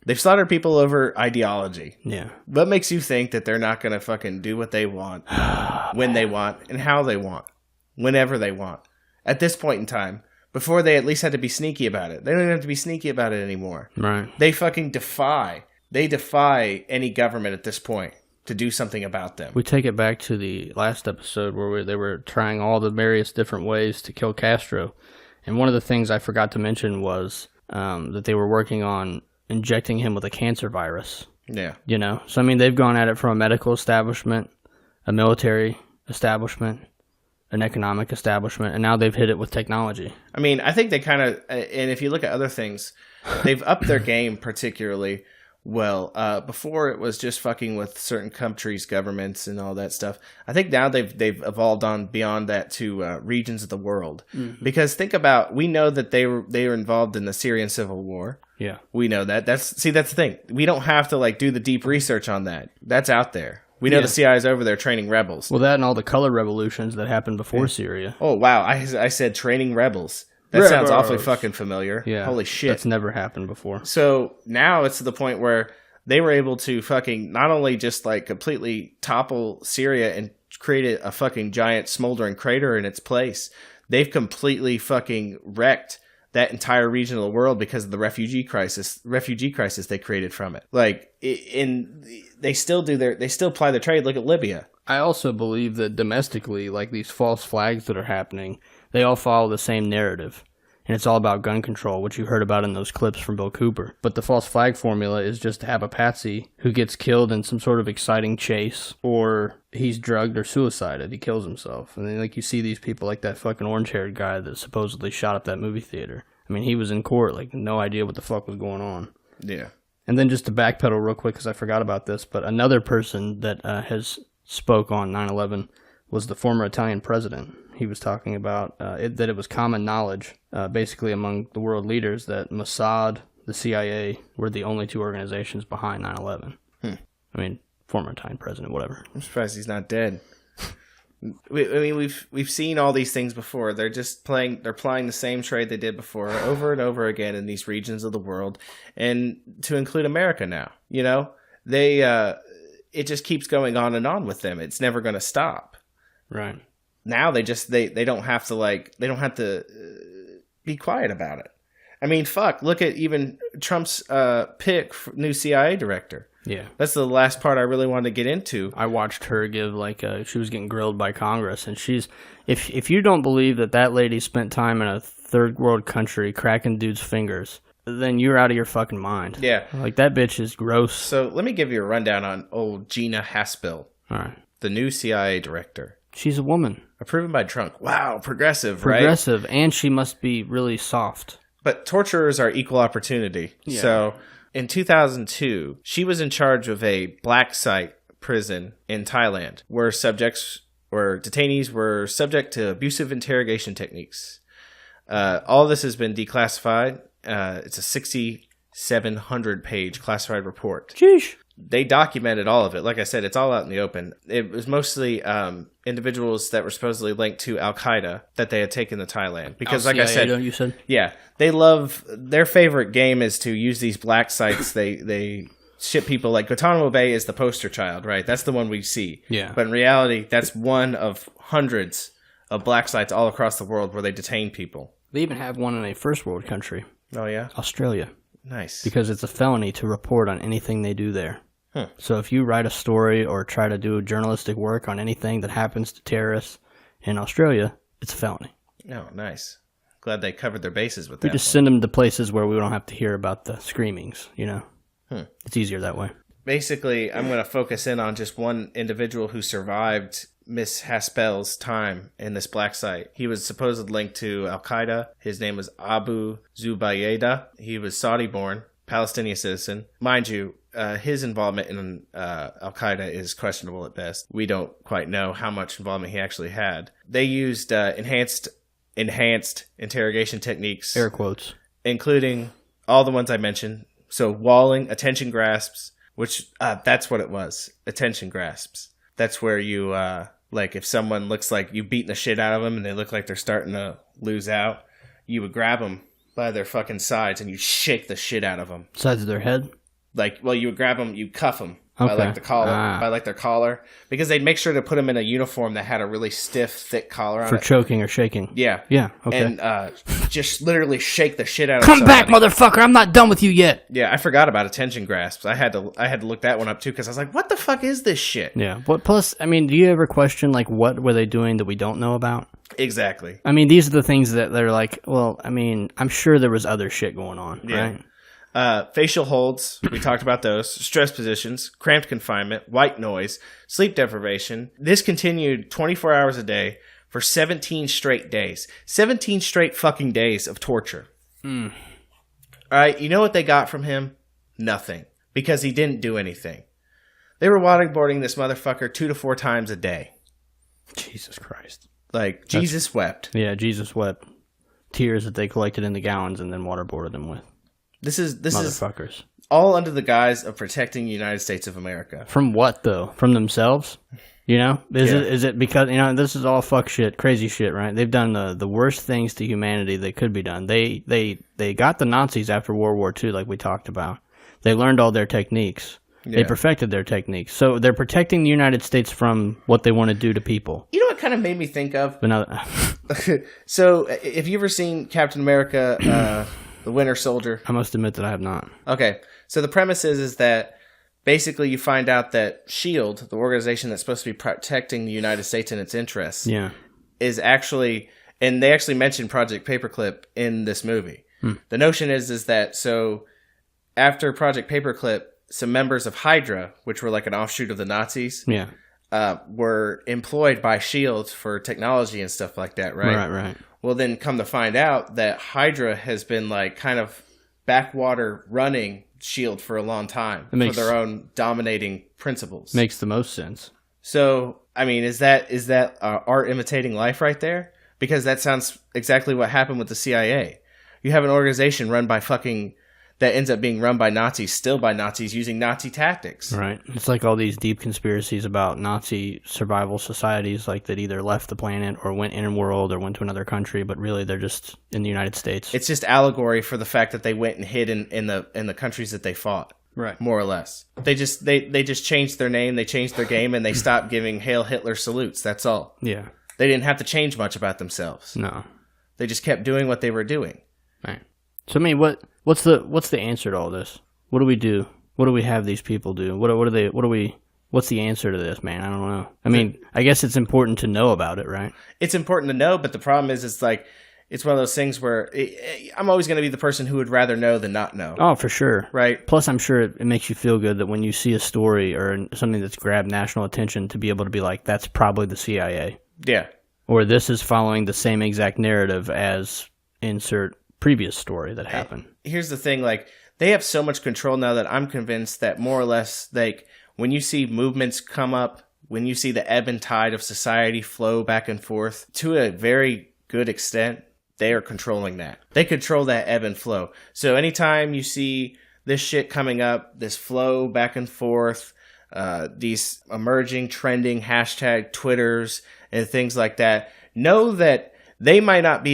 They've slaughtered people over ideology. Yeah. What makes you think that they're not going to fucking do what they want, when they want, and how they want, whenever they want? At this point in time, before they at least had to be sneaky about it. They don't even have to be sneaky about it anymore. Right. They fucking defy any government at this point. to do something about them. We take it back to the last episode where they were trying all the various different ways to kill Castro. And one of the things I forgot to mention was that they were working on injecting him with a cancer virus. Yeah. You know? So, I mean, they've gone at it from a medical establishment, a military establishment, an economic establishment, and now they've hit it with technology. I mean, I think they kind of, and if you look at other things, they've upped their game particularly well. Before it was just fucking with certain countries, governments, and all that stuff. I think now they've evolved on beyond that to regions of the world. Mm-hmm. Because think about, we know that they were involved in the Syrian civil war. Yeah, we know that. That's the thing. We don't have to like do the deep research on that. That's out there. We know the CIA's over there training rebels. Well, that and all the color revolutions that happened before Syria. Oh, wow. I said training rebels. That sounds awfully fucking familiar. Yeah. Holy shit. That's never happened before. So now it's to the point where they were able to fucking not only just like completely topple Syria and create a fucking giant smoldering crater in its place, they've completely fucking wrecked that entire region of the world because of the refugee crisis they created from it. Like, they still ply their trade. Look at Libya. I also believe that domestically, like these false flags that are happening, they all follow the same narrative. And it's all about gun control, which you heard about in those clips from Bill Cooper. But the false flag formula is just to have a patsy who gets killed in some sort of exciting chase, or he's drugged or suicided. He kills himself. And then, like, you see these people like that fucking orange-haired guy that supposedly shot up that movie theater. I mean, he was in court, like, no idea what the fuck was going on. Yeah. And then just to backpedal real quick, because I forgot about this, but another person that has spoke on 9/11 was the former Italian president. He was talking about that it was common knowledge, basically among the world leaders, that Mossad, the CIA, were the only two organizations behind 9/11. I mean, former Italian president, whatever. I'm surprised he's not dead. We've seen all these things before. They're plying the same trade they did before over and over again in these regions of the world, and to include America now. You know, it just keeps going on and on with them. It's never going to stop. Right. Now they don't have to be quiet about it. I mean, fuck, look at even Trump's pick for new CIA director. Yeah. That's the last part I really wanted to get into. I watched her give, she was getting grilled by Congress, and if you don't believe that lady spent time in a third world country cracking dudes' fingers, then you're out of your fucking mind. Yeah. Like, that bitch is gross. So let me give you a rundown on old Gina Haspel. All right. The new CIA director. She's a woman. Approved by Trump. Wow, progressive, right? Progressive, and she must be really soft. But torturers are equal opportunity. Yeah. So in 2002, she was in charge of a black site prison in Thailand where detainees were subject to abusive interrogation techniques. All this has been declassified. It's a 6,700-page classified report. Sheesh. They documented all of it. Like I said, it's all out in the open. It was mostly individuals that were supposedly linked to Al-Qaeda that they had taken to Thailand. Because, like I said, don't you said? Yeah, they love, their favorite game is to use these black sites. They ship people, like Guantanamo Bay is the poster child, right? That's the one we see. Yeah. But in reality, that's one of hundreds of black sites all across the world where they detain people. They even have one in a first world country. Oh, yeah? Australia. Nice. Because it's a felony to report on anything they do there. Huh. So if you write a story or try to do journalistic work on anything that happens to terrorists in Australia, it's a felony. Oh, nice. Glad they covered their bases with that. We just send them to places where we don't have to hear about the screamings, you know? It's easier that way. Basically, I'm going to focus in on just one individual who survived Miss Haspel's time in this black site. He was supposedly linked to Al-Qaeda. His name was Abu Zubaydah. He was Saudi-born, Palestinian citizen. Mind you, his involvement in Al-Qaeda is questionable at best. We don't quite know how much involvement he actually had. They used enhanced interrogation techniques. Air quotes. Including all the ones I mentioned. So walling, attention grasps, which that's what it was. Attention grasps. That's where you, like if someone looks like you've beaten the shit out of them and they look like they're starting to lose out, you would grab them by their fucking sides and you shake the shit out of them. Sides of their head? Like, well, you would grab them, you cuff them. by Okay. like the collar, Ah. by like their collar, because they'd make sure to put them in a uniform that had a really stiff, thick collar on For it. choking or shaking. Yeah, Yeah, okay. and just literally shake the shit out of Come back, somebody. motherfucker! I'm not done with you yet. Yeah, I forgot about attention grasps. I had to look that one up too because I was like, what the fuck is this shit? Yeah. But plus, I mean, do you ever question like what were they doing that we don't know about? Exactly. I mean, these are the things that they're like. Well, I mean, I'm sure there was other shit going on, Yeah. right? Facial holds, we talked about those. Stress positions, cramped confinement, white noise, sleep deprivation. This continued 24 hours a day for 17 straight days. 17 straight fucking days of torture. All right, you know what they got from him? Nothing. Because he didn't do anything. They were waterboarding this motherfucker 2 to 4 times a day. Jesus Christ. Like, Jesus wept. Yeah, Jesus wept. Tears that they collected in the gallons and then waterboarded them with. This is Motherfuckers. all under the guise of protecting the United States of America. From what though? From themselves? You know? Yeah. Is it because this is all fuck shit, crazy shit, right? They've done the worst things to humanity that could be done. They got the Nazis after World War II, like we talked about. They learned all their techniques. They Yeah. perfected their techniques. So they're protecting the United States from what they want to do to people. You know what kind of made me think of? But now, So, if you ever seen Captain America, the Winter Soldier? I must admit that I have not. Okay, so the premise is that basically you find out that S.H.I.E.L.D., the organization that's supposed to be protecting the United States and its interests, Yeah. is actually, and they actually mentioned Project Paperclip in this movie. The notion is that, so after Project Paperclip, some members of Hydra, which were like an offshoot of the Nazis, Yeah. were employed by S.H.I.E.L.D. for technology and stuff like that, right? Right. Well, then come to find out that Hydra has been like kind of backwater running S.H.I.E.L.D. for a long time It makes- for their own dominating principles. Makes the most sense. So, I mean, is that art imitating life right there? Because that sounds exactly what happened with the CIA. You have an organization run by that ends up being run by Nazis, still by Nazis, using Nazi tactics. Right. It's like all these deep conspiracies about Nazi survival societies, like that either left the planet or went in world or went to another country, but really they're just in the United States. It's just allegory for the fact that they went and hid in the countries that they fought. Right. More or less. They just changed their name, they changed their game, and they stopped giving Hail Hitler salutes. That's all. Yeah. They didn't have to change much about themselves. No. They just kept doing what they were doing. Right. So I mean, what's the answer to all this? What do we do? What do we have these people do? What's the answer to this, man? I don't know. I mean, I guess it's important to know about it, right? It's important to know, but the problem is it's one of those things where I'm always going to be the person who would rather know than not know. Oh, for sure. Right? Plus, I'm sure it makes you feel good that when you see a story or something that's grabbed national attention to be able to be like, that's probably the CIA. Yeah. Or this is following the same exact narrative as insert previous story that happened. Here's the thing, they have so much control now that I'm convinced that more or less, when you see movements come up, when you see the ebb and tide of society flow back and forth, to a very good extent, they are controlling that. They control that ebb and flow. So anytime you see this shit coming up, this flow back and forth, these emerging, trending hashtag Twitters and things like that, know that they're not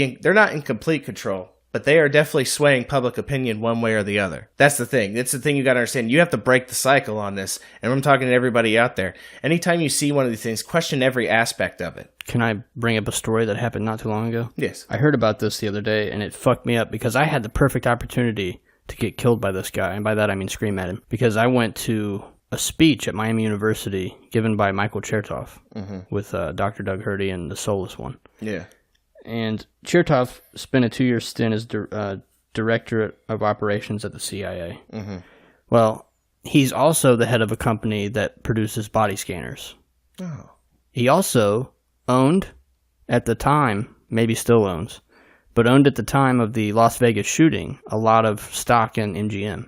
in complete control, but they are definitely swaying public opinion one way or the other. That's the thing. That's the thing you got to understand. You have to break the cycle on this. And I'm talking to everybody out there. Anytime you see one of these things, question every aspect of it. Can I bring up a story that happened not too long ago? Yes. I heard about this the other day, and it fucked me up because I had the perfect opportunity to get killed by this guy. And by that, I mean scream at him. Because I went to a speech at Miami University given by Michael Chertoff with Dr. Doug Hurdy and the Soulless One. Yeah. And Chertoff spent a 2-year stint as director of operations at the CIA. Mm-hmm. Well, he's also the head of a company that produces body scanners. Oh. He also owned, at the time, maybe still owns, but owned at the time of the Las Vegas shooting, a lot of stock in MGM,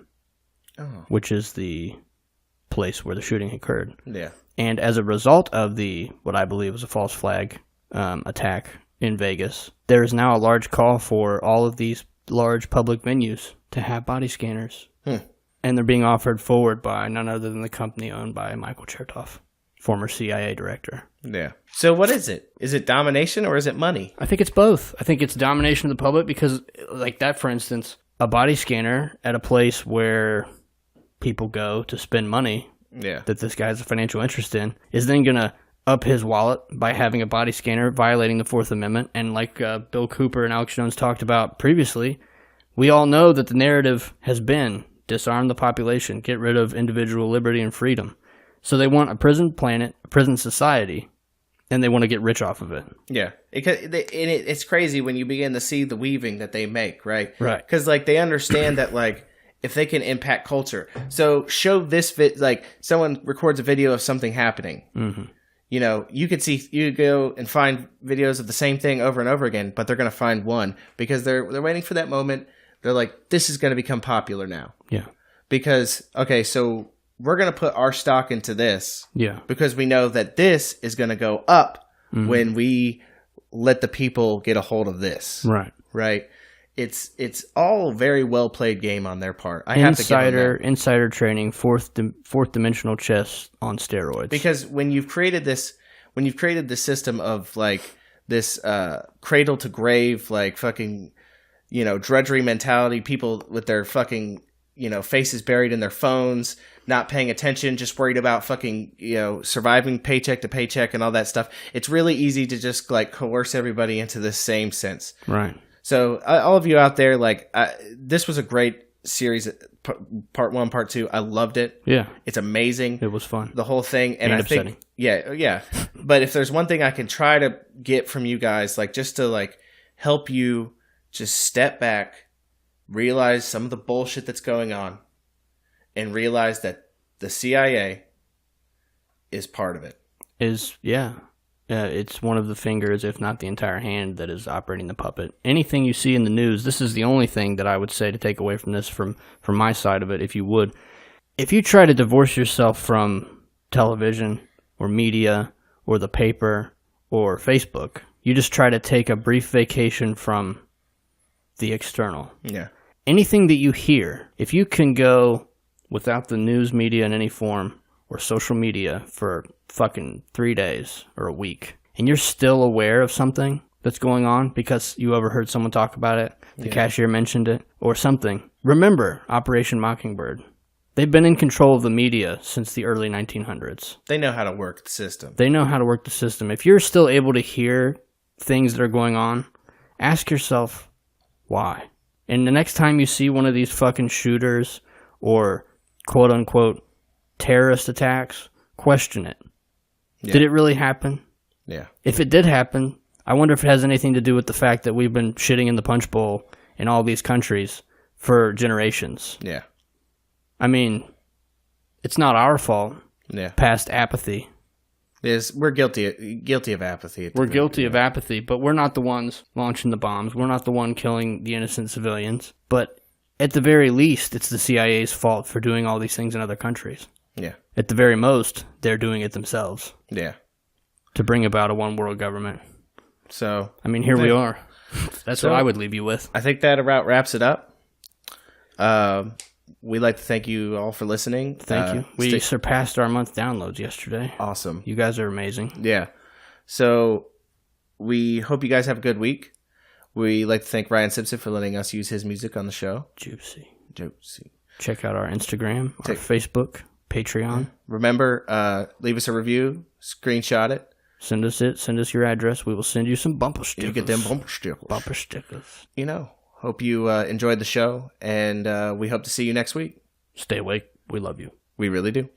which is the place where the shooting occurred. Yeah. And as a result of what I believe was a false flag attack in Vegas, there is now a large call for all of these large public venues to have body scanners. And they're being offered forward by none other than the company owned by Michael Chertoff, former CIA director. Yeah. So what is it? Is it domination or is it money? I think it's both. I think it's domination of the public because, like that, for instance, a body scanner at a place where people go to spend money Yeah. that this guy has a financial interest in is then going to up his wallet by having a body scanner violating the Fourth Amendment. And like Bill Cooper and Alex Jones talked about previously, we all know that the narrative has been disarm the population, get rid of individual liberty and freedom. So they want a prison planet, a prison society, and they want to get rich off of it. Yeah. It's crazy when you begin to see the weaving that they make, right? Right. Because, like, they understand that, like, if they can impact culture. So show this, like, someone records a video of something happening. Mm-hmm. You know, you go and find videos of the same thing over and over again, but they're going to find one because they're waiting for that moment. They're like, this is going to become popular now. Yeah. Because, okay, so we're going to put our stock into this. Yeah. Because we know that this is going to go up when we let the people get a hold of this. Right. Right? It's all very well played game on their part. I have to give them that. Insider trading, fourth dimensional chess on steroids. Because when you've created this system of like this cradle to grave, like fucking, you know, drudgery mentality, people with their fucking, you know, faces buried in their phones, not paying attention, just worried about fucking, you know, surviving paycheck to paycheck and all that stuff. It's really easy to just like coerce everybody into the same sense. Right. So all of you out there, like, this was a great series, part 1, part 2. I loved it. Yeah. It's amazing. It was fun. The whole thing. And I upsetting. think, yeah. But if there's one thing I can try to get from you guys, like, just to like help you just step back, realize some of the bullshit that's going on, and realize that the CIA is part of it. It's one of the fingers, if not the entire hand, that is operating the puppet. Anything you see in the news, this is the only thing that I would say to take away from this, from my side of it, if you would. If you try to divorce yourself from television or media or the paper or Facebook, you just try to take a brief vacation from the external. Yeah. Anything that you hear, if you can go without the news media in any form or social media for fucking 3 days or a week, and you're still aware of something that's going on because you overheard someone talk about it, the cashier mentioned it, or something, remember Operation Mockingbird. They've been in control of the media since the early 1900s. They know how to work the system. If you're still able to hear things that are going on, ask yourself why. And the next time you see one of these fucking shooters or quote-unquote terrorist attacks, question it. Yeah. Did it really happen? Yeah. If it did happen, I wonder if it has anything to do with the fact that we've been shitting in the punch bowl in all these countries for generations. Yeah. I mean, it's not our fault. Yeah. Past apathy. We're guilty of apathy. We're guilty of apathy, but we're not the ones launching the bombs. We're not the one killing the innocent civilians. But at the very least, it's the CIA's fault for doing all these things in other countries. Yeah. At the very most, they're doing it themselves. Yeah. To bring about a one world government. So, I mean, here we are. That's what I would leave you with. I think that about wraps it up. We'd like to thank you all for listening. Thank you. We surpassed our month downloads yesterday. Awesome. You guys are amazing. Yeah. So we hope you guys have a good week. We like to thank Ryan Simpson for letting us use his music on the show. Juicy. Check out our Instagram, our Facebook, Patreon. Remember, leave us a review, screenshot it. Send us your address. We will send you some bumper stickers. You get them bumper stickers. You know. Hope you enjoyed the show, and we hope to see you next week. Stay awake. We love you. We really do.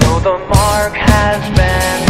Though the mark has been